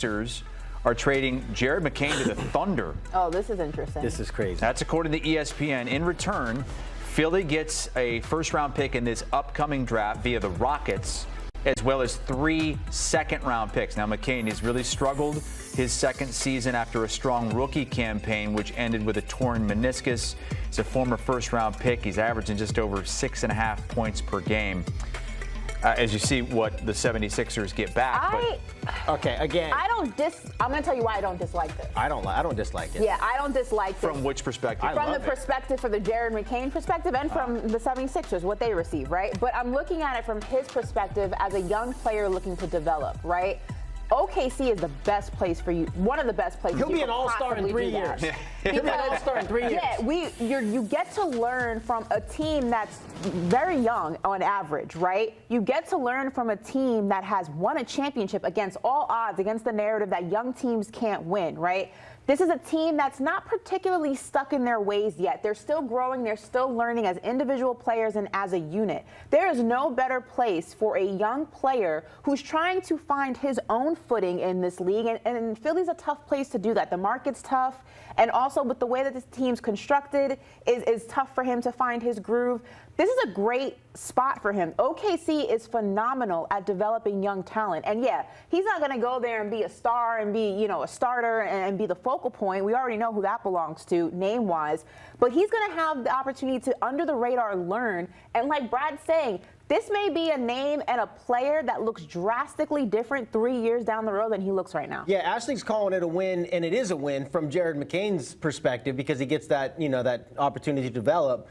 Sixers are trading Jared McCain to the Thunder. Oh, this is interesting. This is crazy. That's according to ESPN. In return, Philly gets a first-round pick in this upcoming draft via the Rockets, as well as 3 second-round picks. Now, McCain has really struggled his second season after a strong rookie campaign, which ended with a torn meniscus. He's a former first-round pick. He's averaging just over 6.5 points per game. As you see what the 76ers get back. Okay, again. I'm going to tell you why I don't dislike this. I don't dislike it. Yeah, I don't dislike this. From which perspective? From the perspective, for the Jared McCain perspective, and from the 76ers, what they receive, right? But I'm looking at it from his perspective as a young player looking to develop, right? OKC is the best place for you, one of the best places. He'll be an all-star in 3 years. He'll be an all-star in 3 years. Yeah, you get to learn from a team that's very young on average, right? You get to learn from a team that has won a championship against all odds, against the narrative that young teams can't win, right? This is a team that's not particularly stuck in their ways yet. They're still growing. They're still learning as individual players and as a unit. There is no better place for a young player who's trying to find his own footing in this league. And Philly's a tough place to do that. The market's tough. And also with the way that this team's constructed is tough for him to find his groove. This is a great spot for him. OKC is phenomenal at developing young talent. And yeah, he's not going to go there and be a star and be, a starter and be the focal point. We already know who that belongs to name-wise. But he's going to have the opportunity to, under the radar, learn. And like Brad's saying, this may be a name and a player that looks drastically different 3 years down the road than he looks right now. Yeah, Ashley's calling it a win, and it is a win from Jared McCain's perspective because he gets that, that opportunity to develop.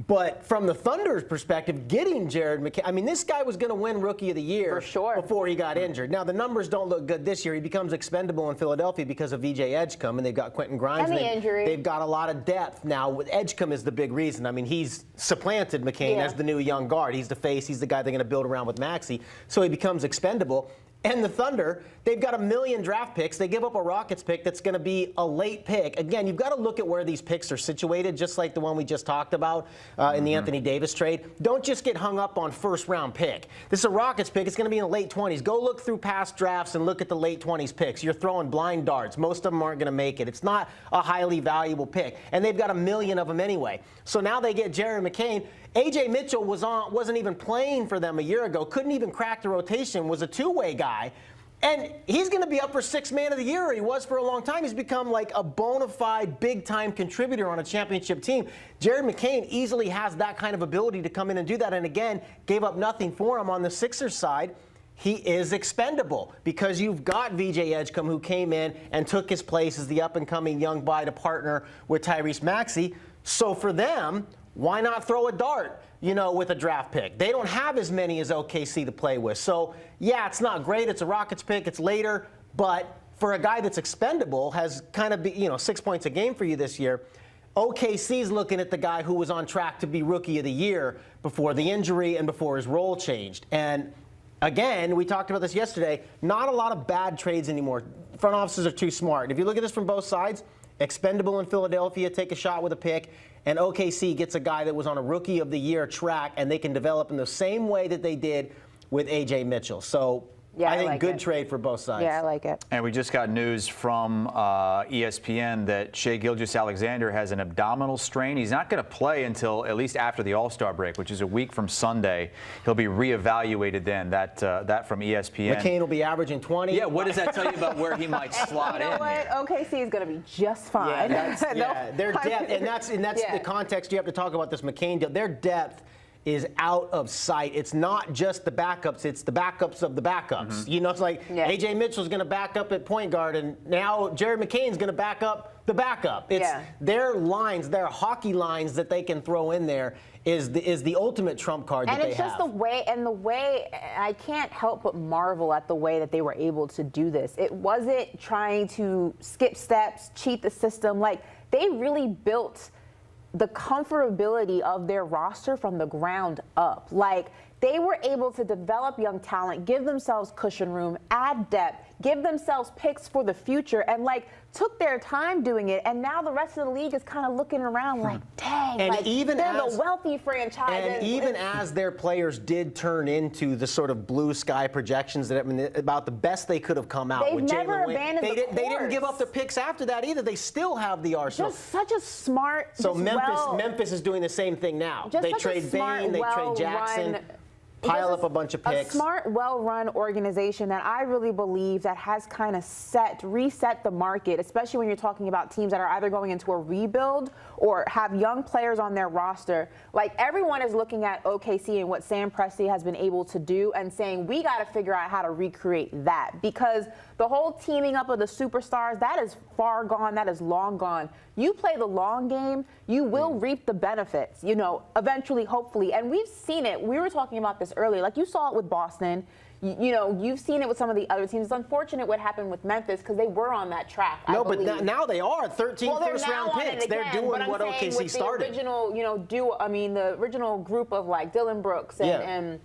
But from the Thunder's perspective, getting Jared McCain, I mean, this guy was going to win Rookie of the Year for sure before he got injured. Now, the numbers don't look good this year. He becomes expendable in Philadelphia because of VJ Edgecombe, and they've got Quentin Grimes. And the injury. They've got a lot of depth now. With Edgecombe is the big reason. I mean, he's supplanted McCain as the new young guard. He's the face. He's the guy they're going to build around with Maxey. So he becomes expendable. And the Thunder, they've got 1 million draft picks. They give up a Rockets pick that's going to be a late pick. Again, you've got to look at where these picks are situated, just like the one we just talked about in the Anthony Davis trade. Don't just get hung up on first-round pick. This is a Rockets pick. It's going to be in the late 20s. Go look through past drafts and look at the late 20s picks. You're throwing blind darts. Most of them aren't going to make it. It's not a highly valuable pick. And they've got 1 million of them anyway. So now they get Jared McCain. A.J. Mitchell wasn't even playing for them a year ago, couldn't even crack the rotation, was a two-way guy. And he's going to be up for 6th man of the year. He was for a long time. He's become like a bona fide big-time contributor on a championship team. Jared McCain easily has that kind of ability to come in and do that. And again, gave up nothing for him on the Sixers side. He is expendable because you've got VJ Edgecombe who came in and took his place as the up-and-coming young guy to partner with Tyrese Maxey. So for them, why not throw a dart, with a draft pick? They don't have as many as OKC to play with. So, yeah, it's not great. It's a Rockets pick. It's later. But for a guy that's expendable, has kind of, 6 points a game for you this year, OKC's looking at the guy who was on track to be Rookie of the Year before the injury and before his role changed. And, again, we talked about this yesterday, not a lot of bad trades anymore. Front offices are too smart. If you look at this from both sides, expendable in Philadelphia, take a shot with a pick, and OKC gets a guy that was on a Rookie of the Year track, and they can develop in the same way that they did with A.J. Mitchell. So I think good trade for both sides. Yeah, I like it. And we just got news from ESPN that Shai Gilgeous-Alexander has an abdominal strain. He's not going to play until at least after the All-Star break, which is a week from Sunday. He'll be reevaluated then. That from ESPN. McCain will be averaging 20. Yeah, what does that tell you about where he might slot in? You know what? OKC is going to be just fine. Their depth, and that's the context you have to talk about this McCain deal. Their depth is out of sight. It's not just the backups, it's the backups of the backups. It's like A.J. Mitchell's going to back up at point guard, and now Jared McCain's going to back up the backup. It's their lines, their hockey lines that they can throw in there is the ultimate trump card that they have. And it's just the way, I can't help but marvel at the way that they were able to do this. It wasn't trying to skip steps, cheat the system. Like, they really built the comfortability of their roster from the ground up. Like, they were able to develop young talent, give themselves cushion room, add depth, give themselves picks for the future and took their time doing it, and now the rest of the league is kind of looking around like, dang, and even they're the wealthy franchise. And even as their players did turn into the sort of blue sky projections that about the best they could have come out They've with never Jalen abandoned Wade. the course. They didn't give up their picks after that either. They still have the arsenal. Just such a smart. So Memphis is doing the same thing now. They trade Bain, they trade Jackson. Pile up a bunch of picks. A smart, well-run organization that I really believe that has kind of reset the market, especially when you're talking about teams that are either going into a rebuild or have young players on their roster. Like, everyone is looking at OKC and what Sam Presti has been able to do and saying, we got to figure out how to recreate that, because the whole teaming up of the superstars, that is far gone. That is long gone. You play the long game, you will reap the benefits, eventually, hopefully. And we've seen it. We were talking about this earlier. Like, you saw it with Boston. You've seen it with some of the other teams. It's unfortunate what happened with Memphis because they were on that track. No, but now they are 13 first-round picks. They're doing what OKC started. The original group of Dillon Brooks and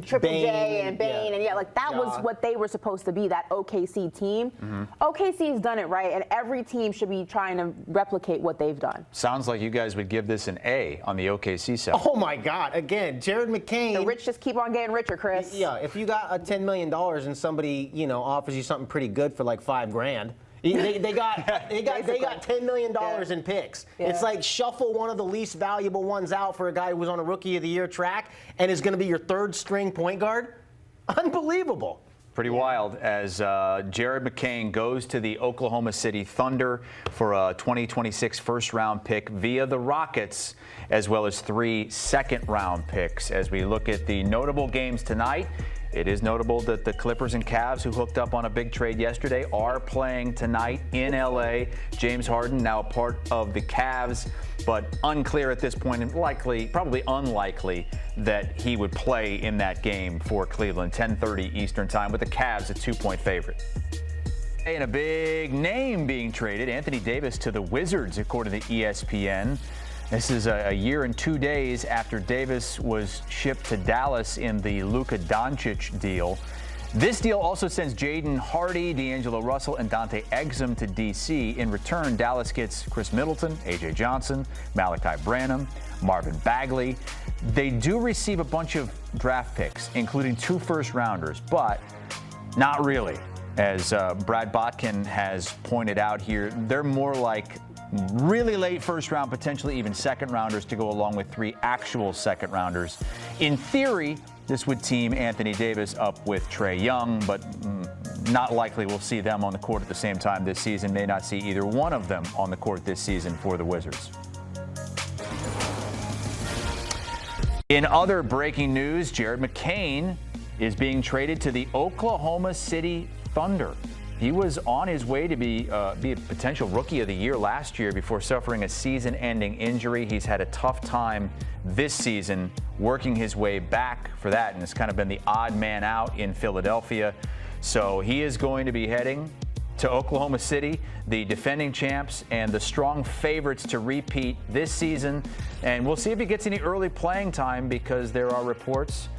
Triple J and Bain, that was what they were supposed to be, that OKC team. OKC's done it right, and every team should be trying to replicate what they've done. Sounds like you guys would give this an A on the OKC side. Oh, my God. Again, Jared McCain. The rich just keep on getting richer, Chris. Yeah, if you got $10 million and somebody, offers you something pretty good for $5,000, they got $10 million in picks. Yeah. It's like shuffle one of the least valuable ones out for a guy who was on a Rookie of the Year track and is going to be your third string point guard. Unbelievable. Pretty wild as Jared McCain goes to the Oklahoma City Thunder for a 2026 first-round pick via the Rockets, as well as 3 second-round picks. As we look at the notable games tonight, it is notable that the Clippers and Cavs, who hooked up on a big trade yesterday, are playing tonight in L.A. James Harden now a part of the Cavs, but unclear at this point, and probably unlikely, that he would play in that game for Cleveland, 10:30 Eastern Time, with the Cavs a 2-point favorite. And a big name being traded, Anthony Davis to the Wizards, according to ESPN. This is a year and 2 days after Davis was shipped to Dallas in the Luka Doncic deal. This deal also sends Jaden Hardy, D'Angelo Russell, and Dante Exum to D.C. In return, Dallas gets Chris Middleton, A.J. Johnson, Malachi Branham, Marvin Bagley. They do receive a bunch of draft picks, including 2 first-rounders, but not really. As Brad Botkin has pointed out here, they're more like really late first round, potentially even second rounders to go along with 3 actual second rounders. In theory, this would team Anthony Davis up with Trae Young, but not likely we'll see them on the court at the same time this season. May not see either one of them on the court this season for the Wizards. In other breaking news, Jared McCain is being traded to the Oklahoma City Thunder. He was on his way to be a potential Rookie of the Year last year before suffering a season-ending injury. He's had a tough time this season working his way back for that, and it's kind of been the odd man out in Philadelphia. So he is going to be heading to Oklahoma City, the defending champs and the strong favorites to repeat this season. And we'll see if he gets any early playing time, because there are reports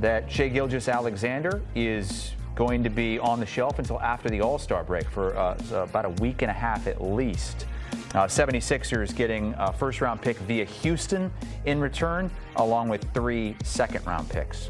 that Shai Gilgeous-Alexander is going to be on the shelf until after the All-Star break for about a week and a half at least. 76ers getting a first-round pick via Houston in return, along with 3 second-round picks.